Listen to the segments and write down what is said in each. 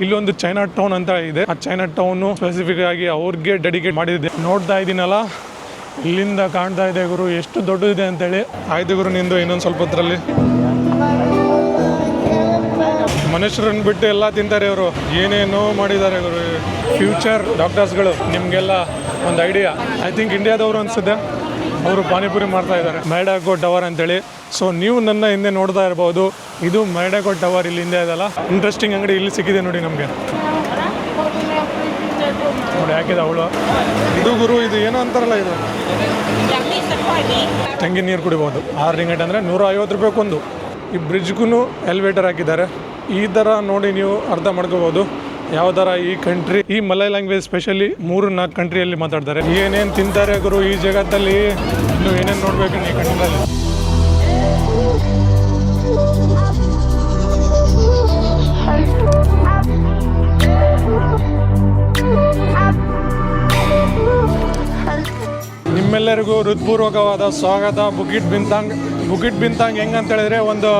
ಇಲ್ಲೊಂದು China town ಅಂತ ಇದೆ. ಆ ಚೈನಾ ಟೌನ್ ಸ್ಪೆಸಿಫಿಕ್ ಆಗಿ ಅವ್ರಿಗೆ ಡೆಡಿಕೇಟ್ ಮಾಡಿದೆ. ನೋಡ್ತಾ ಇದ್ದೀನಲ್ಲ, ಇಲ್ಲಿಂದ ಕಾಣ್ತಾ ಇದೆ ಗುರು ಎಷ್ಟು ದೊಡ್ಡದಿದೆ ಅಂತೇಳಿ. ಆಯ್ತು ಗುರು, ನಿಂದು ಇನ್ನೊಂದು ಸ್ವಲ್ಪ ಹೊತ್ತರಲ್ಲಿ. ಮನುಷ್ಯರನ್ನು ಬಿಟ್ಟು ಎಲ್ಲ ತಿಂತಾರೆ ಇವರು, ಏನೇನೋ ಮಾಡಿದ್ದಾರೆ ಗುರು. ಫ್ಯೂಚರ್ ಡಾಕ್ಟರ್ಸ್ಗಳು, ನಿಮಗೆಲ್ಲ ಒಂದು ಐಡಿಯಾ. ಐ ಥಿಂಕ್ ಇಂಡಿಯಾದವರು ಅನಿಸುತ್ತೆ, ಅವರು ಪಾನಿಪುರಿ ಮಾಡ್ತಾ ಇದ್ದಾರೆ, ಮ್ಯಾಡಾಗೋ ಟವರ್ ಅಂತೇಳಿ. ಸೊ ನೀವು ನನ್ನ ಹಿಂದೆ ನೋಡ್ತಾ ಇರ್ಬೋದು, ಇದು ಮ್ಯಾಡಾಗೋ ಟವರ್ ಇಲ್ಲಿ ಹಿಂದೆ ಇದೆಲ್ಲ. ಇಂಟ್ರೆಸ್ಟಿಂಗ್ ಅಂಗಡಿ ಇಲ್ಲಿ ಸಿಕ್ಕಿದೆ ನೋಡಿ ನಮಗೆ. ನೋಡಿ ಹಾಕಿದ ಅವಳು. ಇದು ಗುರು, ಇದು ಏನೋ ಅಂತಾರಲ್ಲ, ಇದು ತೆಂಗಿನ ನೀರು ಕುಡಿಬೋದು. 6 ರಿಂಗೇಟ್ ಅಂದರೆ 150 ರೂಪಾಯಿಗೊಂದು. ಈ ಬ್ರಿಡ್ಜ್ಗೂ ಎಲಿವೇಟರ್ ಹಾಕಿದ್ದಾರೆ. ಈ ಥರ ನೋಡಿ ನೀವು ಅರ್ಥ ಮಾಡ್ಕೋಬೋದು ಯಾವ ಥರ ಈ ಕಂಟ್ರಿ, ಈ ಮಲೈ ಲ್ಯಾಂಗ್ವೇಜ್ ಸ್ಪೆಷಲಿ 3-4 ಕಂಟ್ರಿಯಲ್ಲಿ ಮಾತಾಡ್ತಾರೆ. ಏನೇನು ತಿಂತಾರೆ ಗುರು ಈ ಜಗತ್ತಲ್ಲಿ, ಇನ್ನು ಏನೇನು ನೋಡಬೇಕು ಈ ಕಂಟ್ರಿಯಲ್ಲಿ. ನಿಮ್ಮೆಲ್ಲರಿಗೂ ಹೃತ್ಪೂರ್ವಕವಾದ ಸ್ವಾಗತ ಬುಕಿಟ್ ಬಿಂತಾಂಗ್. ಬುಕಿಟ್ ಬಿಂತಾಂಗ್ ಹೆಂಗಂತ ಹೇಳಿದ್ರೆ ಒಂದು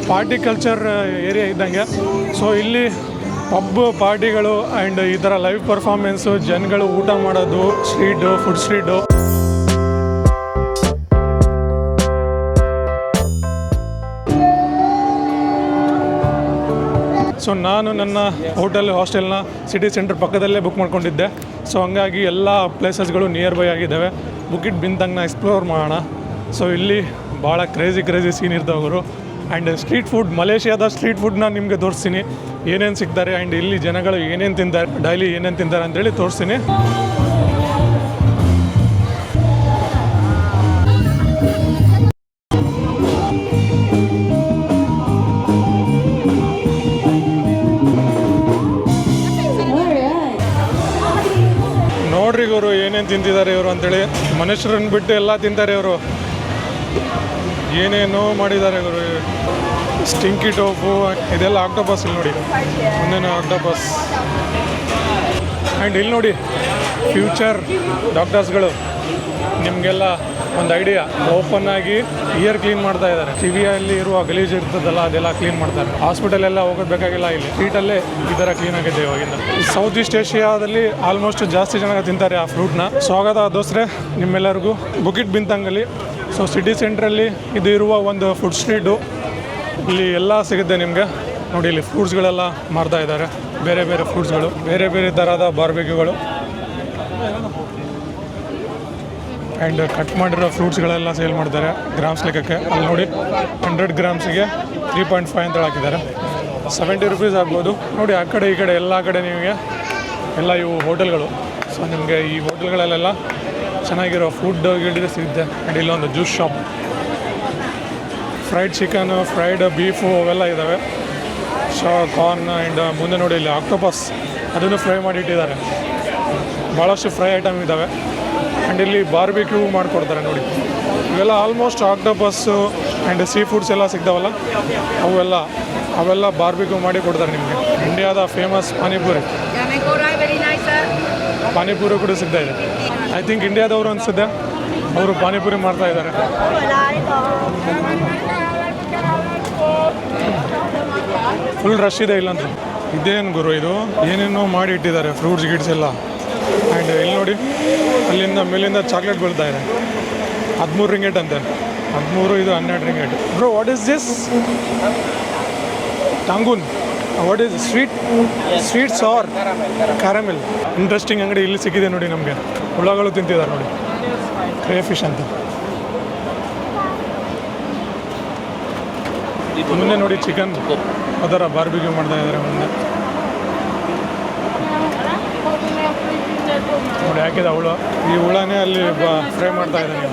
ಪಾರ್ಟಿ ಕಲ್ಚರ್ ಏರಿಯಾ ಇದ್ದಂಗೆ. ಸೊ ಇಲ್ಲಿ ಪಬ್ ಪಾರ್ಟಿಗಳು ಆ್ಯಂಡ್ ಈ ಥರ ಲೈವ್ ಪರ್ಫಾರ್ಮೆನ್ಸು, ಜನಗಳು ಊಟ ಮಾಡೋದು, ಸ್ಟ್ರೀಟು, ಫುಡ್ ಸ್ಟ್ರೀಟು. ಸೊ ನಾನು ನನ್ನ ಹಾಸ್ಟೆಲ್ನ ಸಿಟಿ ಸೆಂಟರ್ ಪಕ್ಕದಲ್ಲೇ ಬುಕ್ ಮಾಡ್ಕೊಂಡಿದ್ದೆ. ಸೊ ಹಂಗಾಗಿ ಎಲ್ಲ ಪ್ಲೇಸಸ್ಗಳು ನಿಯರ್ ಬೈ ಆಗಿದ್ದಾವೆ. ಬುಕಿಟ್ ಬಿಂತಾಂಗ್ನ ಎಕ್ಸ್ಪ್ಲೋರ್ ಮಾಡೋಣ. ಸೊ ಇಲ್ಲಿ ಭಾಳ ಕ್ರೇಜಿ ಸೀನ್ ಇರ್ತಾವೆ ಅವರು. ಆ್ಯಂಡ್ ಸ್ಟ್ರೀಟ್ ಫುಡ್, ಮಲೇಷಿಯಾದ ಸ್ಟ್ರೀಟ್ ಫುಡ್ನ ನಿಮಗೆ ತೋರಿಸ್ತೀನಿ, ಏನೇನು ಸಿಗ್ತಾರೆ ಆ್ಯಂಡ್ ಇಲ್ಲಿ ಜನಗಳು ಏನೇನು ತಿಂತಾರೆ, ಡೈಲಿ ಏನೇನು ತಿಂತಾರೆ ಅಂತೇಳಿ ತೋರಿಸ್ತೀನಿ. ನೋಡ್ರಿ ಇವರು ಏನೇನು ತಿಂತಿದ್ದಾರೆ ಇವರು ಅಂತೇಳಿ. ಮನುಷ್ಯರನ್ನು ಬಿಟ್ಟು ಎಲ್ಲ ತಿಂತಾರೆ ಇವರು, ಏನೇನೋ ಮಾಡಿದ್ದಾರೆ ಇವರು. ಸ್ಟಿಂಕಿ ಟೋಫು, ಇದೆಲ್ಲ ಆಕ್ಟೋಪಸ್. ಇಲ್ಲಿ ನೋಡಿ, ಮುಂದೇನೋ ಆಕ್ಟೋಪಸ್. ಆ್ಯಂಡ್ ಇಲ್ಲಿ ನೋಡಿ ಫ್ಯೂಚರ್ ಡಾಕ್ಟರ್ಸ್ಗಳು, ನಿಮಗೆಲ್ಲ ಒಂದು ಐಡಿಯಾ. ಓಪನ್ ಆಗಿ ಇಯರ್ ಕ್ಲೀನ್ ಮಾಡ್ತಾ ಇದ್ದಾರೆ. ಕಿವಿಯಲ್ಲಿ ಇರುವ ಗಲೀಜು ಇರ್ತದಲ್ಲ ಅದೆಲ್ಲ ಕ್ಲೀನ್ ಮಾಡ್ತಾರೆ. ಹಾಸ್ಪಿಟಲ್ ಎಲ್ಲ ಹೋಗೋಬೇಕಾಗಿಲ್ಲ, ಇಲ್ಲಿ ಸ್ಟ್ರೀಟಲ್ಲೇ ಈ ಥರ ಕ್ಲೀನ್ ಆಗಿದೆ ಇವಾಗಿಂದ. ಸೌತ್ ಈಸ್ಟ್ ಏಷ್ಯಾದಲ್ಲಿ ಆಲ್ಮೋಸ್ಟ್ ಜಾಸ್ತಿ ಜನ ತಿಂತಾರೆ ಆ ಫ್ರೂಟ್ನ. ಸ್ವಾಗತ ದೋಸ್ತ್ರೆ ನಿಮ್ಮೆಲ್ಲರಿಗೂ ಬುಕಿಟ್ ಬಿಂತಾಂಗಲ್ಲಿ. ಸೊ ಸಿಟಿ ಸೆಂಟ್ರಲ್ಲಿ ಇದು ಇರುವ ಒಂದು ಫುಡ್ ಸ್ಟ್ರೀಟು. ಇಲ್ಲಿ ಎಲ್ಲ ಸಿಗುತ್ತೆ ನಿಮಗೆ. ನೋಡಿ ಇಲ್ಲಿ ಫ್ರೂಟ್ಸ್ಗಳೆಲ್ಲ ಮಾರ್ತಾ ಇದ್ದಾರೆ, ಬೇರೆ ಬೇರೆ ಫ್ರೂಟ್ಸ್ಗಳು, ಬೇರೆ ಬೇರೆ ಥರದ ಬಾರ್ಬಿಕ್ಯೂಗಳು. ಆ್ಯಂಡ್ ಕಟ್ ಮಾಡಿರೋ ಫ್ರೂಟ್ಸ್ಗಳೆಲ್ಲ ಸೇಲ್ ಮಾಡ್ತಾರೆ ಗ್ರಾಮ್ಸ್ ಲೆಕ್ಕಕ್ಕೆ. ಅಲ್ಲಿ ನೋಡಿ 100 ಗ್ರಾಮ್ಸಿಗೆ 3.5 ಅಂತ ಹಾಕಿದ್ದಾರೆ. 70 ರೂಪೀಸ್ ಆಗ್ಬೋದು. ನೋಡಿ ಆ ಕಡೆ ಈ ಕಡೆ ಎಲ್ಲ ಕಡೆ ನಿಮಗೆ ಎಲ್ಲ ಇವು ಹೋಟೆಲ್ಗಳು. ಸೊ ನಿಮಗೆ ಈ ಹೋಟೆಲ್ಗಳಲ್ಲೆಲ್ಲ ಚೆನ್ನಾಗಿರೋ ಫುಡ್ ಗಿಡ ಸಿಗುತ್ತೆ. ಆ್ಯಂಡ್ ಇಲ್ಲೊಂದು juice shop, fried chicken, fried beef ಅವೆಲ್ಲ ಇದ್ದಾವೆ. ಕಾರ್ನ್ ಆ್ಯಂಡ್ ಮುಂದೆ ನೋಡಿ ಇಲ್ಲಿ ಆಕ್ಟೋಪಸ್, ಅದನ್ನು ಫ್ರೈ ಮಾಡಿ ಇಟ್ಟಿದ್ದಾರೆ. ಭಾಳಷ್ಟು ಫ್ರೈ ಐಟಮ್ ಇದ್ದಾವೆ. ಆ್ಯಂಡ್ ಇಲ್ಲಿ ಬಾರ್ಬಿಕ್ಯೂ ಮಾಡಿಕೊಡ್ತಾರೆ ನೋಡಿ. ಇವೆಲ್ಲ ಆಲ್ಮೋಸ್ಟ್ ಆಕ್ಟೋಪಸ್ಸು ಆ್ಯಂಡ್ ಸೀ ಫುಡ್ಸ್ ಎಲ್ಲ ಸಿಗ್ತಾವಲ್ಲ ಅವೆಲ್ಲ ಬಾರ್ಬಿಕ್ಯೂ ಮಾಡಿ ಕೊಡ್ತಾರೆ ನಿಮಗೆ. ಇಂಡಿಯಾದ ಫೇಮಸ್ ಪಾನಿಪುರಿ ಕೂಡ ಸಿಗ್ತಾ ಇದೆ. ಐ ಥಿಂಕ್ ಇಂಡಿಯಾದವರು ಅನಿಸುತ್ತೆ, ಅವರು ಪಾನಿಪುರಿ ಮಾಡ್ತಾ ಇದ್ದಾರೆ. ಫುಲ್ ರಶ್ ಇದೆ ಇಲ್ಲಂತ. ಇದೇನು ಗುರು ಇದು, ಏನೇನೋ ಮಾಡಿ ಇಟ್ಟಿದ್ದಾರೆ ಫ್ರೂಟ್ಸ್ ಗಿಡ್ಸ್ ಎಲ್ಲ. ಆ್ಯಂಡ್ ಇಲ್ಲಿ ನೋಡಿ ಅಲ್ಲಿಂದ ಮೇಲಿಂದ ಚಾಕ್ಲೇಟ್ ಬೀಳ್ತಾ ಇದೆ. 13 ರಿಂಗೇಟ್ ಅಂತೆ. 13, ಇದು 12 ringgit. Bro, what is this? ಟಂಗೂನ್. What is sweet sir caramel. Interesting ಅಂಗಡಿ ಇಲ್ಲಿ ಸಿಕ್ಕಿದೆ ನೋಡಿ ನಮಗೆ. ಹುಳಗಳು ತಿಂತಿದ್ದಾರೆ ನೋಡಿ, ಕ್ರೇ ಫಿಶ್ ಅಂತ. ಮುಂದೆ ನೋಡಿ ಚಿಕನ್, ಅದರ ಬಾರ್ಬಿಕ್ಯೂ ಮಾಡ್ತಾ ಇದ್ದಾರೆ ಮುಂದೆ. ನೋಡಿ ಹಾಕಿದ ಹುಳ, ಈ ಹುಳನೇ ಅಲ್ಲಿ ಫ್ರೈ ಮಾಡ್ತಾ ಇದ್ದಾನೆ.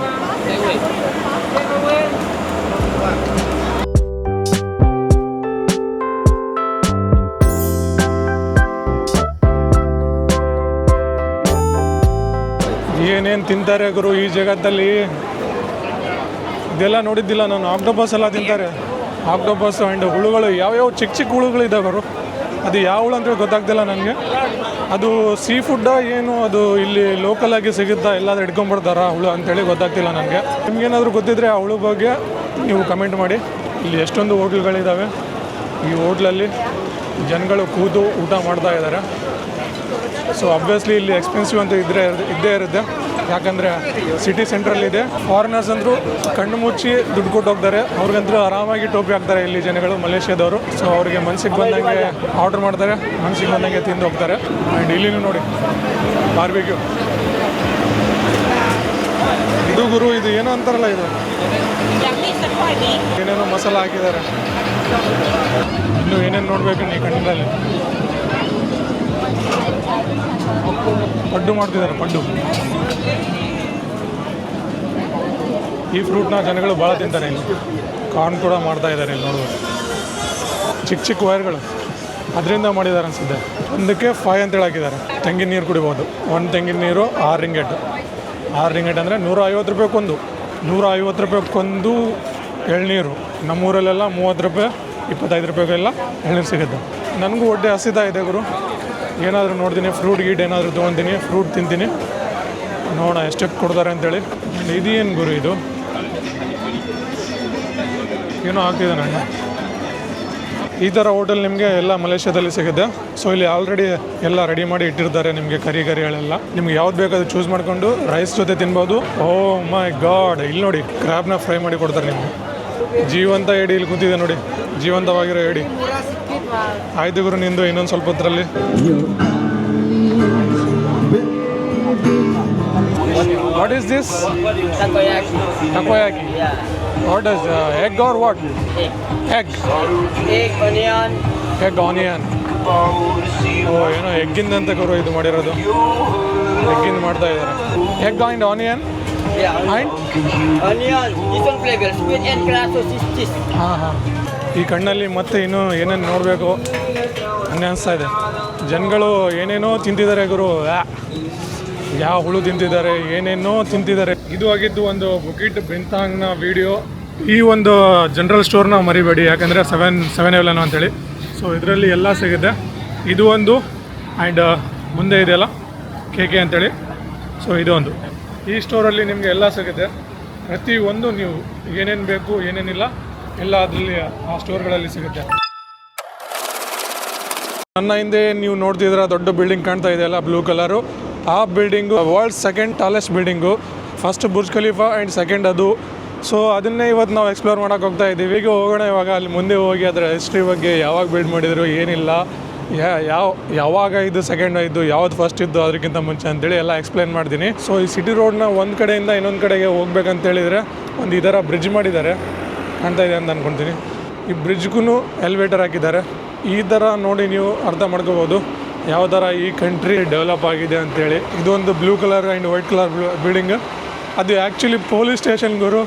ಏನೇನು ತಿಂತಾರೆ ಗುರು ಈ ಜಗತ್ತಲ್ಲಿ, ಇದೆಲ್ಲ ನೋಡಿದ್ದಿಲ್ಲ ನಾನು. ಆಕ್ಟೋಪಸ್ ಎಲ್ಲ ತಿಂತಾರೆ, ಆಕ್ಟೋಪಸ್ ಆ್ಯಂಡ್ ಹುಳುಗಳು, ಯಾವ್ಯಾವ ಚಿಕ್ಕ ಹುಳುಗಳು ಇದ್ದಾವೆ ಗುರು. ಅದು ಯಾವ ಹುಳು ಅಂತೇಳಿ ಗೊತ್ತಾಗ್ತಿಲ್ಲ ನನಗೆ. ಅದು ಸೀ ಫುಡ್ಡಾ ಏನು, ಅದು ಇಲ್ಲಿ ಲೋಕಲಾಗಿ ಸಿಗುತ್ತಾ, ಎಲ್ಲಾದ್ರೂ ಹಿಡ್ಕೊಂಡ್ಬಿಡ್ತಾರಾ ಹುಳು ಅಂತೇಳಿ ಗೊತ್ತಾಗ್ತಿಲ್ಲ ನನಗೆ. ನಿಮ್ಗೇನಾದರೂ ಗೊತ್ತಿದ್ದರೆ ಆ ಹುಳು ಬಗ್ಗೆ ನೀವು ಕಮೆಂಟ್ ಮಾಡಿ. ಇಲ್ಲಿ ಎಷ್ಟೊಂದು ಹೋಟ್ಲ್ಗಳಿದ್ದಾವೆ. ಈ ಹೋಟ್ಲಲ್ಲಿ ಜನಗಳು ಕೂತು ಊಟ ಮಾಡ್ತಾ ಇದ್ದಾರೆ. ಸೊ ಅಬ್ವಿಯಸ್ಲಿ ಇಲ್ಲಿ ಎಕ್ಸ್ಪೆನ್ಸಿವ್ ಅಂತ ಇದ್ದೇ ಇರುತ್ತೆ, ಯಾಕಂದರೆ ಸಿಟಿ ಸೆಂಟ್ರಲ್ಲಿದೆ. ಫಾರಿನರ್ಸ್ ಅಂದರೂ ಕಣ್ಣು ಮುಚ್ಚಿ ದುಡ್ಡು ಕೊಟ್ಟು ಹೋಗ್ತಾರೆ, ಅವ್ರಿಗಂತೂ ಆರಾಮಾಗಿ ಟೋಪಿ ಹಾಕ್ತಾರೆ ಇಲ್ಲಿ ಜನಗಳು, ಮಲೇಷ್ಯಾದವರು. ಸೊ ಅವ್ರಿಗೆ ಮನ್ಸಿಗೆ ಬಂದಂಗೆ ಆರ್ಡ್ರ್ ಮಾಡ್ತಾರೆ, ಮನ್ಸಿಗೆ ಬಂದಂಗೆ ತಿಂದು ಹೋಗ್ತಾರೆ. ಆ್ಯಂಡ್ ಇಲ್ಲಿನೂ ನೋಡಿ ಬಾರ್ಬಿಕ್ಯೂ. ಇದು ಗುರು, ಇದು ಏನೋ ಅಂತಾರಲ್ಲ, ಇದು ಏನೇನೋ ಮಸಾಲ ಹಾಕಿದ್ದಾರೆ. ಇನ್ನು ಏನೇನು ನೋಡಬೇಕು ನೀ ಕಣ್ಣಲ್ಲಿ. ಪಡ್ಡು ಮಾಡ್ತಿದ್ದಾರೆ, ಪಡ್ಡು. ಈ ಫ್ರೂಟ್ನ ಜನಗಳು ಭಾಳ ತಿಂತಾರೆ ಇಲ್ಲಿ. ಕಾರ್ನ್ ಕೂಡ ಮಾಡ್ತಾ ಇದ್ದಾರೆ ಇಲ್ಲಿ ನೋಡ್ಬೋದು. ಚಿಕ್ಕ ಚಿಕ್ಕ ವೈರ್ಗಳು ಅದರಿಂದ ಮಾಡಿದ್ದಾರೆ ಅನಿಸುತ್ತೆ. ಒಂದಕ್ಕೆ 5 ಅಂತೇಳಿ ಹಾಕಿದ್ದಾರೆ. ತೆಂಗಿನ ನೀರು ಕುಡಿಬೋದು. ಒಂದು ತೆಂಗಿನ ನೀರು 6 ರಿಂಗೆಟ್. 6 ರಿಂಗೆಟ್ ಅಂದರೆ 150 ರೂಪಾಯಿಗೊಂದು. 150 ರೂಪಾಯಿಗೊಂದು ಎಳ್ನೀರು. ನಮ್ಮೂರಲ್ಲೆಲ್ಲ 30 ರೂಪಾಯಿ 25 ರೂಪಾಯಿಗೆಲ್ಲ ಎಳ್ನೀರು ಸಿಗುತ್ತೆ. ನನಗೂ ಹೊಟ್ಟೆ ಹಸಿತಾ ಇದೆ ಗುರು. ಏನಾದರೂ ನೋಡ್ತೀನಿ, ಫ್ರೂಟ್ ಗೀಟ್ ಏನಾದರೂ ತೊಗೊತೀನಿ, ಫ್ರೂಟ್ ತಿಂತೀನಿ, ನೋಡೋಣ ಎಷ್ಟಕ್ಕೆ ಕೊಡ್ತಾರೆ ಅಂತೇಳಿ. ಇದೇನು ಗುರು ಇದು, ಏನೋ ಆಗ್ತಿದೆ ಅಣ್ಣ. ಈ ಥರ ಹೋಟೆಲ್ ನಿಮಗೆ ಎಲ್ಲ ಮಲೇಷ್ಯಾದಲ್ಲಿ ಸಿಗುತ್ತೆ. ಸೊ ಇಲ್ಲಿ ಆಲ್ರೆಡಿ ಎಲ್ಲ ರೆಡಿ ಮಾಡಿ ಇಟ್ಟಿರ್ತಾರೆ ನಿಮಗೆ, ಕರಿಗಳೆಲ್ಲ. ನಿಮ್ಗೆ ಯಾವ್ದು ಬೇಕಾದ್ರೂ ಚೂಸ್ ಮಾಡಿಕೊಂಡು ರೈಸ್ ಜೊತೆ ತಿನ್ಬೋದು. ಓ ಮೈ ಗಾಡ್, ಇಲ್ಲಿ ನೋಡಿ ಕ್ರ್ಯಾಬ್ನ ಫ್ರೈ ಮಾಡಿ ಕೊಡ್ತಾರೆ ನಿಮಗೆ. ಜೀವಂತ ಏಡಿ ಇಲ್ಲಿ ಕೂತಿದೆ ನೋಡಿ, ಜೀವಂತವಾಗಿರೋ ಏಡಿ. ಆಯ್ತು ಗುರು, ನಿಂದು ಇನ್ನೊಂದು ಸ್ವಲ್ಪ ಹೊತ್ತರಲ್ಲಿ. What is this? Takoyaki. What does egg or what? Egg. Egg onion. ಓ ಏನೋ ಎಗ್ಗಿಂದ ಅಂತ ಗುರು ಇದು ಮಾಡಿರೋದು. ಎಗ್ಗಿಂದ ಮಾಡ್ತಾ ಇದ್ದಾರೆ. Egg and onion. ಹಾಂ. ಈ ಕಣ್ಣಲ್ಲಿ ಮತ್ತೆ ಇನ್ನೂ ಏನೇನು ನೋಡಬೇಕು ಅನಿಸ್ತಾ ಇದೆ. ಜನಗಳು ಏನೇನೋ ತಿಂತಿದ್ದಾರೆ ಗುರು. ಯಾವ ಹುಳು ತಿಂತಿದ್ದಾರೆ, ಏನೇನೋ ತಿಂತಿದ್ದಾರೆ. ಇದು ಆಗಿದ್ದು ಒಂದು ಬುಕಿಟ್ ಬಿಂತಾಂಗ್ನ ವಿಡಿಯೋ. ಈ ಒಂದು ಜನರಲ್ ಸ್ಟೋರ್ನ ಮರಿಬೇಡಿ, ಯಾಕಂದರೆ 7-Eleven ಅಂತೇಳಿ. ಸೊ ಇದರಲ್ಲಿ ಎಲ್ಲ ಸಿಗುತ್ತೆ. ಇದು ಒಂದು ಆ್ಯಂಡ್ ಮುಂದೆ ಇದೆಯಲ್ಲ KK ಅಂತೇಳಿ. ಸೊ ಇದು ಒಂದು. ಈ ಸ್ಟೋರಲ್ಲಿ ನಿಮಗೆ ಎಲ್ಲ ಸಿಗುತ್ತೆ. ಪ್ರತಿಯೊಂದು ನೀವು ಏನೇನು ಬೇಕು ಏನೇನಿಲ್ಲ ಎಲ್ಲ ಅದರಲ್ಲಿ ಆ ಸ್ಟೋರ್ಗಳಲ್ಲಿ ಸಿಗುತ್ತೆ. ನನ್ನ ಹಿಂದೆ ನೀವು ನೋಡ್ತಿದ್ರೆ ದೊಡ್ಡ ಬಿಲ್ಡಿಂಗ್ ಕಾಣ್ತಾ ಇದೆಯಲ್ಲ, ಬ್ಲೂ ಕಲರು. ಆ building world 2nd tallest building. First Burj Khalifa and 2nd ಅದು. ಸೊ ಅದನ್ನೇ ಇವತ್ತು ನಾವು ಎಕ್ಸ್ಪ್ಲೋರ್ ಮಾಡೋಕೆ ಹೋಗ್ತಾ ಇದ್ದೀವಿ. ಈಗ ಹೋಗೋಣ ಇವಾಗ ಅಲ್ಲಿ ಮುಂದೆ ಹೋಗಿ ಅದರ ಹಿಸ್ಟ್ರಿ ಬಗ್ಗೆ, ಯಾವಾಗ ಬಿಲ್ಡ್ ಮಾಡಿದ್ರು, ಏನಿಲ್ಲ, ಯಾವಾಗ ಇದು 2nd ಆಯಿತು, ಯಾವ್ದು ಫಸ್ಟ್ ಇದ್ದು ಅದಕ್ಕಿಂತ ಮುಂಚೆ ಅಂತೇಳಿ ಎಲ್ಲ ಎಕ್ಸ್ಪ್ಲೇನ್ ಮಾಡ್ತೀನಿ. ಸೊ ಈ ಸಿಟಿ ರೋಡ್ನ ಒಂದು ಕಡೆಯಿಂದ ಇನ್ನೊಂದು ಕಡೆಗೆ ಹೋಗ್ಬೇಕಂತೇಳಿದರೆ ಒಂದು ಈ ಥರ ಬ್ರಿಡ್ಜ್ ಮಾಡಿದ್ದಾರೆ, ಕಾಣ್ತಾ ಇದೆ ಅಂತ ಅಂದ್ಕೊಳ್ತೀನಿ. ಈ ಬ್ರಿಡ್ಜ್ಗೂ ಎಲಿವೇಟರ್ ಹಾಕಿದ್ದಾರೆ. ಈ ಥರ ನೋಡಿ ನೀವು ಅರ್ಥ ಮಾಡ್ಕೋಬೋದು ಯಾವ ಥರ ಈ ಕಂಟ್ರಿ ಡೆವಲಪ್ ಆಗಿದೆ ಅಂತೇಳಿ. ಇದೊಂದು blue colour and white colour building. ಅದು ಆ್ಯಕ್ಚುಲಿ ಪೊಲೀಸ್ ಸ್ಟೇಷನ್ ಗುರು.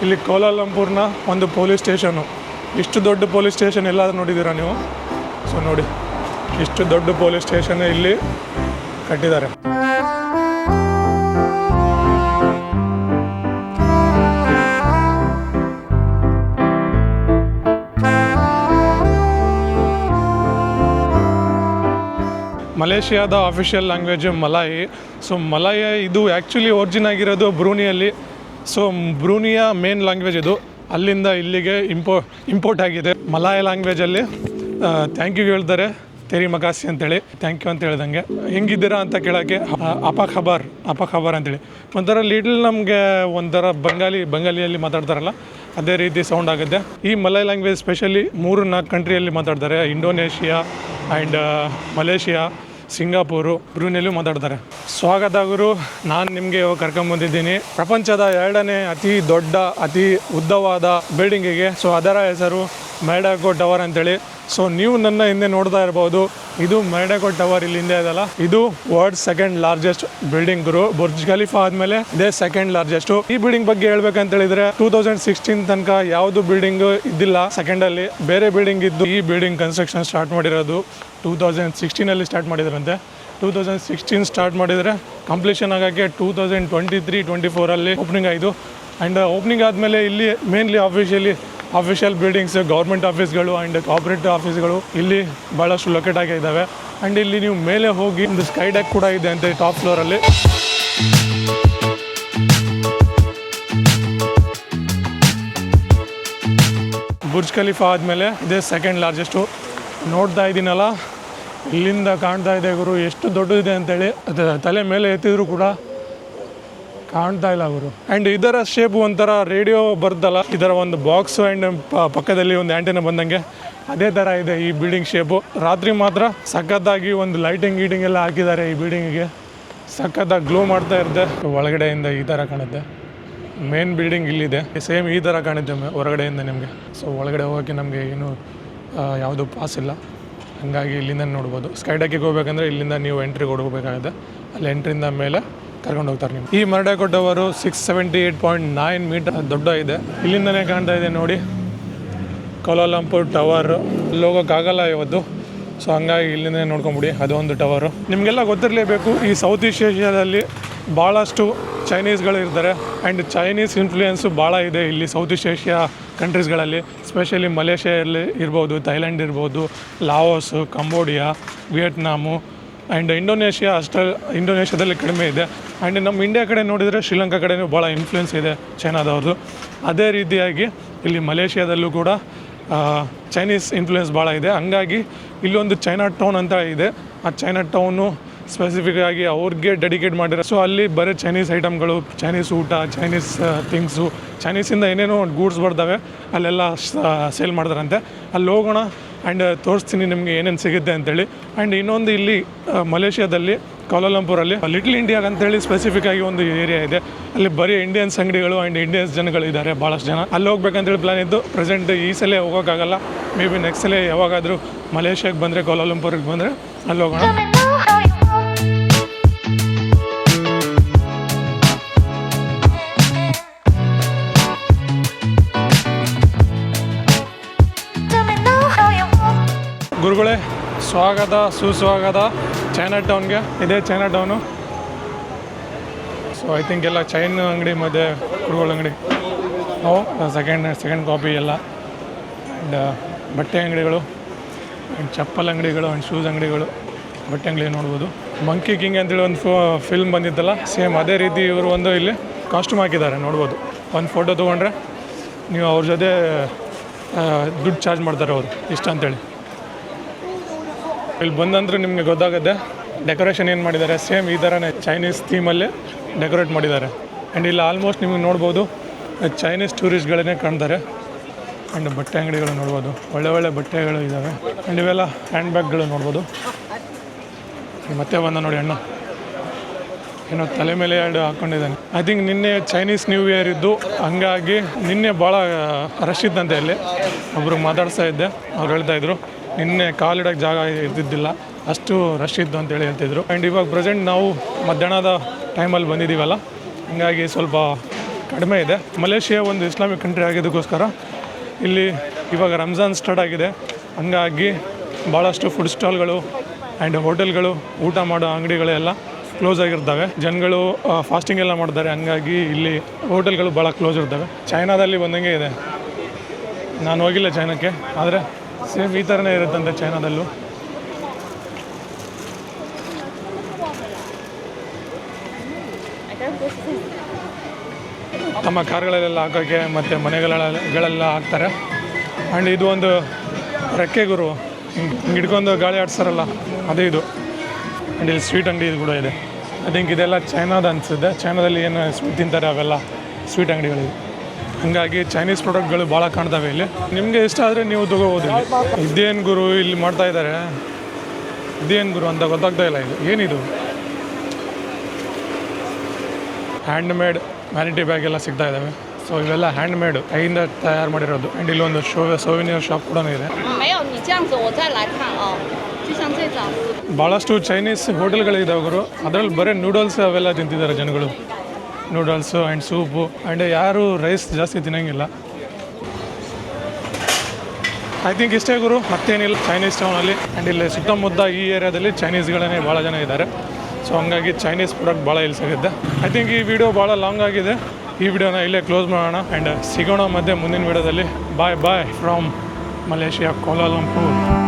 ಇಲ್ಲಿ ಕೋಲಾಲಂಪುರ್ನ ಒಂದು ಪೊಲೀಸ್ ಸ್ಟೇಷನು. ಇಷ್ಟು ದೊಡ್ಡ ಪೊಲೀಸ್ ಸ್ಟೇಷನ್ ಎಲ್ಲಾದರೂ ನೋಡಿದ್ದೀರಾ ನೀವು? ಸೊ ನೋಡಿ, ಇಷ್ಟು ದೊಡ್ಡ ಪೊಲೀಸ್ ಸ್ಟೇಷನ್ ಇಲ್ಲಿ ಕಟ್ಟಿದ್ದಾರೆ. ಮಲೇಷ್ಯಾದ official language Malay. So Malay ಇದು ಆ್ಯಕ್ಚುಲಿ ಒರಿಜಿನ್ ಆಗಿರೋದು ಬ್ರೂನಿಯಲ್ಲಿ. ಸೊ ಬ್ರೂನಿಯ ಮೇನ್ ಲ್ಯಾಂಗ್ವೇಜ್ ಇದು. ಅಲ್ಲಿಂದ ಇಲ್ಲಿಗೆ ಇಂಪೋರ್ಟ್ ಆಗಿದೆ. ಮಲಾಯಿ ಲ್ಯಾಂಗ್ವೇಜಲ್ಲಿ ಥ್ಯಾಂಕ್ ಯು ಹೇಳ್ತಾರೆ, ತೆರಿ ಮಕಾಸಿ ಅಂತೇಳಿ, ಥ್ಯಾಂಕ್ ಯು ಅಂತ ಹೇಳ್ದಂಗೆ. ಹೆಂಗಿದ್ದೀರಾ ಅಂತ ಕೇಳೋಕ್ಕೆ ಅಪ ಖಬರ್ ಅಂತೇಳಿ. ಒಂಥರ ಲಿಟಲ್ ನಮಗೆ ಒಂಥರ ಬಂಗಾಲಿಯಲ್ಲಿ ಮಾತಾಡ್ತಾರಲ್ಲ ಅದೇ ರೀತಿ ಸೌಂಡ್ ಆಗುತ್ತೆ. ಈ ಮಲಾಯಿ ಲ್ಯಾಂಗ್ವೇಜ್ ಸ್ಪೆಷಲಿ 3-4 ಕಂಟ್ರಿಯಲ್ಲಿ ಮಾತಾಡ್ತಾರೆ. ಇಂಡೋನೇಷಿಯಾ ಆ್ಯಂಡ್ ಮಲೇಷಿಯಾ, ಸಿಂಗಾಪುರು, ಬ್ರೂನೆಲ್ಲೂ ಮಾತಾಡ್ತಾರೆ. ಸ್ವಾಗತ ಗುರು. ನಾನು ನಿಮಗೆ ಕರ್ಕೊಂಬಂದಿದ್ದೀನಿ ಪ್ರಪಂಚದ 2ನೇ ಅತಿ ದೊಡ್ಡ ಅತಿ ಉದ್ದವಾದ ಬಿಲ್ಡಿಂಗಿಗೆ. ಸೊ ಅದರ ಹೆಸರು ಮೆಡಾಕೋ ಟವರ್ ಅಂತೇಳಿ. ಸೊ ನೀವು ನನ್ನ ಹಿಂದೆ ನೋಡ್ತಾ ಇರ್ಬೋದು, ಇದು ಮೆಡಾಕೋ ಟವರ್ ಇಲ್ಲಿ ಹಿಂದೆ ಇದಲ್ಲ. ಇದು ವರ್ಲ್ಡ್ 2nd ಲಾರ್ಜೆಸ್ಟ್ ಬಿಲ್ಡಿಂಗ್ ಗುರು. ಬುರ್ಜ್ ಖಲೀಫಾ ಆದಮೇಲೆ ಇದೇ 2nd ಲಾರ್ಜೆಸ್ಟ್. ಈ ಬಿಲ್ಡಿಂಗ್ ಬಗ್ಗೆ ಹೇಳ್ಬೇಕಂತ ಹೇಳಿದ್ರೆ 2016 ತನಕ ಯಾವುದು ಬಿಲ್ಡಿಂಗ್ ಇದ್ದಿಲ್ಲ 2nd ಅಲ್ಲಿ. ಬೇರೆ ಬಿಲ್ಡಿಂಗ್ ಇದ್ದು ಈ ಬಿಲ್ಡಿಂಗ್ ಕನ್ಸ್ಟ್ರಕ್ಷನ್ ಸ್ಟಾರ್ಟ್ ಮಾಡಿರೋದು 2016 ಸ್ಟಾರ್ಟ್ ಮಾಡಿದ್ರಂತೆ. 2016 ಸ್ಟಾರ್ಟ್ ಮಾಡಿದರೆ ಕಂಪ್ಲೀಷನ್ ಆಗೋಕ್ಕೆ 2023-24 ಓಪನಿಂಗ್ ಆಯಿತು. ಆ್ಯಂಡ್ ಓಪನಿಂಗ್ ಆದಮೇಲೆ ಇಲ್ಲಿ ಮೇನ್ಲಿ ಅಫಿಷಿಯಲ್ ಬಿಲ್ಡಿಂಗ್ಸ್, ಗೌರ್ಮೆಂಟ್ ಆಫೀಸ್ಗಳು ಆ್ಯಂಡ್ ಕಾರ್ಪೊರೇಟ್ ಆಫೀಸ್ಗಳು ಇಲ್ಲಿ ಭಾಳಷ್ಟು ಲೊಕೇಟ್ ಆಗಿದ್ದಾವೆ. ಆ್ಯಂಡ್ ಇಲ್ಲಿ ನೀವು ಮೇಲೆ ಹೋಗಿ ಒಂದು ಸ್ಕೈ ಡೆಕ್ ಕೂಡ ಇದೆ ಅಂತೆ ಟಾಪ್ ಫ್ಲೋರಲ್ಲಿ. ಬುರ್ಜ್ ಖಲೀಫಾ ಆದಮೇಲೆ ಇದೇ 2nd ಲಾರ್ಜೆಸ್ಟು. ನೋಡ್ತಾ ಇದ್ದೀನಲ್ಲ, ಇಲ್ಲಿಂದ ಕಾಣ್ತಾ ಇದೆ ಗುರು ಎಷ್ಟು ದೊಡ್ಡದಿದೆ ಅಂತೇಳಿ. ಅದು ತಲೆ ಮೇಲೆ ಎತ್ತಿದ್ರು ಕೂಡ ಕಾಣ್ತಾ ಇಲ್ಲ ಗುರು. ಆ್ಯಂಡ್ ಇದರ ಶೇಪ್ ಒಂಥರ ರೇಡಿಯೋ ಬರ್ತಲ್ಲ, ಇದರ ಒಂದು ಬಾಕ್ಸು ಆ್ಯಂಡ್ ಪಕ್ಕದಲ್ಲಿ ಒಂದು ಆ್ಯಂಟೆನ ಬಂದಂಗೆ ಅದೇ ಥರ ಇದೆ ಈ ಬಿಲ್ಡಿಂಗ್ ಶೇಪು. ರಾತ್ರಿ ಮಾತ್ರ ಸಖತ್ತಾಗಿ ಒಂದು ಲೈಟಿಂಗ್ ಎಲ್ಲ ಹಾಕಿದ್ದಾರೆ ಈ ಬಿಲ್ಡಿಂಗಿಗೆ. ಸಖತ್ತಾಗಿ ಗ್ಲೋ ಮಾಡ್ತಾ ಇರುತ್ತೆ. ಒಳಗಡೆಯಿಂದ ಈ ಥರ ಕಾಣುತ್ತೆ. ಮೇನ್ ಬಿಲ್ಡಿಂಗ್ ಇಲ್ಲಿದೆ, ಸೇಮ್ ಈ ಥರ ಕಾಣುತ್ತೆ ಹೊರಗಡೆಯಿಂದ ನಿಮಗೆ. ಸೊ ಒಳಗಡೆ ಹೋಗೋಕ್ಕೆ ನಮಗೆ ಏನು ಯಾವುದು ಪಾಸ್ ಇಲ್ಲ, ಹಾಗಾಗಿ ಇಲ್ಲಿಂದ ನೋಡ್ಬೋದು. ಸ್ಕೈ ಡೆಕ್ಕಿಗೆ ಹೋಗ್ಬೇಕಂದ್ರೆ ಇಲ್ಲಿಂದ ನೀವು ಎಂಟ್ರಿಗೆ ಹೋಗಬೇಕಾಗುತ್ತೆ. ಅಲ್ಲಿ ಎಂಟ್ರಿಂದ ಮೇಲೆ ಕರ್ಕೊಂಡು ಹೋಗ್ತಾರೆ ನೀವು. ಈ ಮರ್ಡಾಕೋ ಟವರು 678.9 ಮೀಟರ್ ದೊಡ್ಡ ಇದೆ. ಇಲ್ಲಿಂದನೇ ಕಾಣ್ತಾ ಇದೆ ನೋಡಿ ಕೌಲಾಲಂಪುರ್ ಟವರು. ಅಲ್ಲಿ ಹೋಗೋಕ್ಕಾಗಲ್ಲ ಇವತ್ತು, ಸೊ ಹಂಗಾಗಿ ಇಲ್ಲಿಂದ ನೋಡ್ಕೊಂಬಿಡಿ. ಅದೊಂದು ಟವರು. ನಿಮಗೆಲ್ಲ ಗೊತ್ತಿರಲೇಬೇಕು, ಈ ಸೌತ್ ಈಸ್ಟ್ ಏಷ್ಯಾದಲ್ಲಿ ಭಾಳಷ್ಟು ಚೈನೀಸ್ಗಳು ಇರ್ತಾರೆ. ಆ್ಯಂಡ್ ಚೈನೀಸ್ ಇನ್ಫ್ಲೂಯೆನ್ಸು ಭಾಳ ಇದೆ ಇಲ್ಲಿ ಸೌತ್ ಈಸ್ಟ್ ಏಷ್ಯಾ ಕಂಟ್ರೀಸ್ಗಳಲ್ಲಿ. ಸ್ಪೆಷಲಿ ಮಲೇಷ್ಯಾದಲ್ಲಿ ಇರ್ಬೋದು, ಥೈಲ್ಯಾಂಡ್ ಇರ್ಬೋದು, ಲಾವೋಸು, ಕಂಬೋಡಿಯಾ, ವಿಯೆಟ್ನಾಮು ಆ್ಯಂಡ್ ಇಂಡೋನೇಷ್ಯಾದಲ್ಲಿ ಕಡಿಮೆ ಇದೆ. ಆ್ಯಂಡ್ ನಮ್ಮ ಇಂಡಿಯಾ ಕಡೆ ನೋಡಿದರೆ ಶ್ರೀಲಂಕಾ ಕಡೆಯೂ ಭಾಳ ಇನ್ಫ್ಲೂಯೆನ್ಸ್ ಇದೆ ಚೈನಾದವ್ರದ್ದು. ಅದೇ ರೀತಿಯಾಗಿ ಇಲ್ಲಿ ಮಲೇಷ್ಯಾದಲ್ಲೂ ಕೂಡ ಚೈನೀಸ್ ಇನ್ಫ್ಲೂಯೆನ್ಸ್ ಭಾಳ ಇದೆ. ಹಂಗಾಗಿ ಇಲ್ಲೊಂದು ಚೈನಾ ಟೌನ್ ಅಂತ ಇದೆ. ಆ ಚೈನಾ ಟೌನು ಸ್ಪೆಸಿಫಿಕ್ಕಾಗಿ ಅವ್ರಿಗೆ ಡೆಡಿಕೇಟ್ ಮಾಡಿರೋ. ಸೊ ಅಲ್ಲಿ ಬರೀ ಚೈನೀಸ್ ಐಟಮ್ಗಳು, ಚೈನೀಸ್ ಊಟ, ಚೈನೀಸ್ ಥಿಂಗ್ಸು, ಚೈನೀಸಿಂದ ಏನೇನೋ ಗೂಡ್ಸ್ ಬರ್ತವೆ ಅಲ್ಲೆಲ್ಲ ಸೇಲ್ ಮಾಡ್ತಾರಂತೆ. ಅಲ್ಲಿ ಹೋಗೋಣ ಆ್ಯಂಡ್ ತೋರಿಸ್ತೀನಿ ನಿಮಗೆ ಏನೇನು ಸಿಗುತ್ತೆ ಅಂತೇಳಿ. ಆ್ಯಂಡ್ ಇನ್ನೊಂದು ಇಲ್ಲಿ ಮಲೇಷ್ಯಾದಲ್ಲಿ ಕೌಲಾಲಂಪುರಲ್ಲಿ ಲಿಟ್ಲ್ ಇಂಡಿಯಾಗೆ ಅಂತೇಳಿ ಸ್ಪೆಸಿಫಿಕ್ಕಾಗಿ ಒಂದು ಏರಿಯಾ ಇದೆ. ಅಲ್ಲಿ ಬರೀ ಇಂಡಿಯನ್ಸ್ ಅಂಗಡಿಗಳು ಆ್ಯಂಡ್ ಇಂಡಿಯನ್ಸ್ ಜನಗಳು ಇದ್ದಾರೆ ಭಾಳಷ್ಟು ಜನ. ಅಲ್ಲಿ ಹೋಗ್ಬೇಕಂತೇಳಿ ಪ್ಲ್ಯಾನ್ ಇದ್ದು. ಪ್ರೆಸೆಂಟ್ ಈ ಸಲ ಹೋಗೋಕ್ಕಾಗಲ್ಲ, ಮೇ ಬಿ ನೆಕ್ಸ್ಟ್ ಸಲ ಯಾವಾಗಾದರೂ ಮಲೇಷ್ಯಾಗೆ ಬಂದರೆ, ಕೌಲಾಲಂಪುರಿಗೆ ಬಂದರೆ ಅಲ್ಲಿ ಹೋಗೋಣ. ಗುರುಗಳೇ, ಸ್ವಾಗತ ಸುಸ್ವಾಗತ ಚೈನಾ ಟೌನ್ಗೆ. ಇದೇ China town. So I think ಎಲ್ಲ ಚೈನ್ ಅಂಗಡಿ ಮತ್ತು ಕುರುಗಳ ಅಂಗಡಿ, ಸೆಕೆಂಡ್ ಕಾಪಿ ಎಲ್ಲ. ಆ್ಯಂಡ್ ಬಟ್ಟೆ ಅಂಗಡಿಗಳು ಆ್ಯಂಡ್ ಚಪ್ಪಲ್ ಅಂಗಡಿಗಳು ಆ್ಯಂಡ್ ಶೂಸ್ ಅಂಗಡಿಗಳು, ಬಟ್ಟೆ ಅಂಗಡಿ ನೋಡ್ಬೋದು. ಮಂಕಿ ಕಿಂಗ್ ಅಂತೇಳಿ ಒಂದು ಫಿಲ್ಮ್ ಬಂದಿತ್ತಲ್ಲ, ಸೇಮ್ ಅದೇ ರೀತಿ ಇವರು ಒಂದು ಇಲ್ಲಿ ಕಾಸ್ಟ್ಯೂಮ್ ಹಾಕಿದ್ದಾರೆ ನೋಡ್ಬೋದು. ಒಂದು ಫೋಟೋ ತೊಗೊಂಡ್ರೆ ನೀವು ಅವ್ರ ಜೊತೆ ದುಡ್ಡು ಚಾರ್ಜ್ ಮಾಡ್ತಾರೆ ಅವರು, ಇಷ್ಟ ಅಂತೇಳಿ. ಇಲ್ಲಿ ಬಂದಂದ್ರೆ ನಿಮಗೆ ಗೊತ್ತಾಗುತ್ತೆ ಡೆಕೋರೇಷನ್ ಏನು ಮಾಡಿದ್ದಾರೆ. ಸೇಮ್ ಈ ಥರನೇ ಚೈನೀಸ್ ಥೀಮಲ್ಲಿ ಡೆಕೋರೇಟ್ ಮಾಡಿದ್ದಾರೆ. ಆ್ಯಂಡ್ ಇಲ್ಲಿ ಆಲ್ಮೋಸ್ಟ್ ನಿಮಗೆ ನೋಡ್ಬೋದು ಚೈನೀಸ್ ಟೂರಿಸ್ಟ್ಗಳನ್ನೇ ಕಾಣ್ತಾರೆ. ಆ್ಯಂಡ್ ಬಟ್ಟೆ ಅಂಗಡಿಗಳು ನೋಡ್ಬೋದು, ಒಳ್ಳೆ ಬಟ್ಟೆಗಳು ಇದ್ದಾವೆ. ಆ್ಯಂಡ್ ಇವೆಲ್ಲ ಹ್ಯಾಂಡ್ ಬ್ಯಾಗ್ಗಳು ನೋಡ್ಬೋದು. ಮತ್ತೆ ಬಂದ ನೋಡಿ ಅಣ್ಣ, ಏನೋ ತಲೆ ಮೇಲೆ ಎರಡು ಹಾಕ್ಕೊಂಡಿದ್ದಾನೆ. ಐ ಥಿಂಕ್ ನಿನ್ನೆ ಚೈನೀಸ್ ನ್ಯೂ ಇಯರ್ ಇದ್ದು, ಹಂಗಾಗಿ ನಿನ್ನೆ ಭಾಳ ರಶ್ ಇದ್ದಂತೆ. ಇಲ್ಲಿ ಒಬ್ಬರು ಮಾತಾಡ್ತಾ ಇದ್ದೆ, ಅವ್ರು ಹೇಳ್ತಾಯಿದ್ರು ನಿನ್ನೆ ಕಾಲಿಡೋಕ್ಕೆ ಜಾಗ ಇದ್ದಿದ್ದಿಲ್ಲ, ಅಷ್ಟು ರಶ್ ಇದ್ದು ಅಂತೇಳಿ ಹೇಳ್ತಿದ್ರು. ಆ್ಯಂಡ್ ಇವಾಗ ಪ್ರೆಸೆಂಟ್ ನಾವು ಮಧ್ಯಾಹ್ನದ ಟೈಮಲ್ಲಿ ಬಂದಿದ್ದೀವಲ್ಲ, ಹಂಗಾಗಿ ಸ್ವಲ್ಪ ಕಡಿಮೆ ಇದೆ. ಮಲೇಷ್ಯಾ ಒಂದು ಇಸ್ಲಾಮಿಕ್ ಕಂಟ್ರಿ ಆಗಿದ್ದಕ್ಕೋಸ್ಕರ ಇಲ್ಲಿ ಇವಾಗ ರಂಜಾನ್ ಸ್ಟಾರ್ಟ್ ಆಗಿದೆ. ಹಂಗಾಗಿ ಭಾಳಷ್ಟು ಫುಡ್ ಸ್ಟಾಲ್ಗಳು ಆ್ಯಂಡ್ ಹೋಟೆಲ್ಗಳು, ಊಟ ಮಾಡೋ ಅಂಗಡಿಗಳೆಲ್ಲ ಕ್ಲೋಸ್ ಆಗಿರ್ತವೆ. ಜನಗಳು ಫಾಸ್ಟಿಂಗ್ ಎಲ್ಲ ಮಾಡ್ತಾರೆ, ಹಂಗಾಗಿ ಇಲ್ಲಿ ಹೋಟೆಲ್ಗಳು ಭಾಳ ಕ್ಲೋಸ್ ಇರ್ತವೆ. ಚೈನಾದಲ್ಲಿ ಬಂದಂಗೆ ಇದೆ. ನಾನು ಹೋಗಿಲ್ಲ ಚೈನಾಕ್ಕೆ, ಆದರೆ ಸೇಮ್ ಈ ಥರನೇ ಇರುತ್ತಂತೆ ಚೈನಾದಲ್ಲೂ. ತಮ್ಮ ಕಾರ್ಗಳಲ್ಲೆಲ್ಲ ಹಾಕೋಕ್ಕೆ ಮತ್ತು ಮನೆಗಳೆಲ್ಲ ಹಾಕ್ತಾರೆ. ಆ್ಯಂಡ್ ಇದು ಒಂದು ರೆಕ್ಕೆ ಗುರು, ಹಿಂಗೆ ಹಿಡ್ಕೊಂಡು ಗಾಳಿ ಆಡ್ಸಾರಲ್ಲ, ಅದೇ ಇದು. ಆ್ಯಂಡ್ ಇಲ್ಲಿ ಸ್ವೀಟ್ ಅಂಗಡಿ ಇದು ಕೂಡ ಇದೆ. ಐ ಥಿಂಕ್ ಇದೆಲ್ಲ ಚೈನಾದ ಅನಿಸುತ್ತೆ. ಚೈನಾದಲ್ಲಿ ಏನು ಸ್ವೀಟ್ ತಿಂತಾರೆ ಅವೆಲ್ಲ ಸ್ವೀಟ್ ಅಂಗಡಿಗಳಿವೆ. ಹಂಗಾಗಿ ಚೈನೀಸ್ ಪ್ರಾಡಕ್ಟ್ಗಳು ಭಾಳ ಕಾಣ್ತವೆ ಇಲ್ಲಿ. ನಿಮಗೆ ಇಷ್ಟ ಆದರೆ ನೀವು ತೊಗೋಬೋದು. ಇದೇನು ಗುರು ಇಲ್ಲಿ ಮಾಡ್ತಾ ಇದ್ದಾರೆ, ಇದೇನು ಗುರು ಅಂತ ಗೊತ್ತಾಗ್ತಾ ಇಲ್ಲ. ಇದು ಏನಿದು? ಹ್ಯಾಂಡ್ ಮೇಡ್ ವ್ಯಾನಿಟಿ ಬ್ಯಾಗ್ ಎಲ್ಲ ಸಿಗ್ತಾ ಇದ್ದಾವೆ. ಸೊ ಇವೆಲ್ಲ ಹ್ಯಾಂಡ್ ಮೇಡ್, ಕೈಯಿಂದ ತಯಾರು ಮಾಡಿರೋದು. ಆ್ಯಂಡ್ ಇಲ್ಲೊಂದು ಸೋವಿನಿಯರ್ ಶಾಪ್ ಕೂಡ ಇದೆ. ಭಾಳಷ್ಟು ಚೈನೀಸ್ ಹೋಟೆಲ್ಗಳಿದ್ದಾವೆ ಗುರು. ಅದರಲ್ಲಿ ಬರೀ ನೂಡಲ್ಸ್ ಅವೆಲ್ಲ ತಿಂತಿದ್ದಾರೆ ಜನಗಳು. Noodles and soup. ಆ್ಯಂಡ್ ಯಾರು ರೈಸ್ ಜಾಸ್ತಿ ತಿನ್ನೋಂಗಿಲ್ಲ. ಐ ಥಿಂಕ್ ಇಷ್ಟೇ ಗುರು, ಮತ್ತೇನಿಲ್ಲ ಚೈನೀಸ್ ಟೌನಲ್ಲಿ. ಆ್ಯಂಡ್ ಇಲ್ಲಿ ಸುತ್ತಮುತ್ತ ಈ ಏರಿಯಾದಲ್ಲಿ ಚೈನೀಸ್ಗಳೇ ಭಾಳ ಜನ ಇದ್ದಾರೆ. ಸೊ ಹಂಗಾಗಿ ಚೈನೀಸ್ ಪ್ರಾಡಕ್ಟ್ ಭಾಳ ಇಲ್ಲಿ ಸಿಗುತ್ತೆ. ಐ ಥಿಂಕ್ ಈ ವಿಡಿಯೋ ಭಾಳ ಲಾಂಗ್ ಆಗಿದೆ. ಈ ವಿಡಿಯೋನ ಇಲ್ಲೇ ಕ್ಲೋಸ್ ಮಾಡೋಣ. ಆ್ಯಂಡ್ ಸಿಗೋಣ ಮತ್ತೆ ಮುಂದಿನ ವಿಡಿಯೋದಲ್ಲಿ. ಬಾಯ್ ಫ್ರಮ್ ಮಲೇಷ್ಯಾ, ಕೌಲಾಲಂಪುರ್.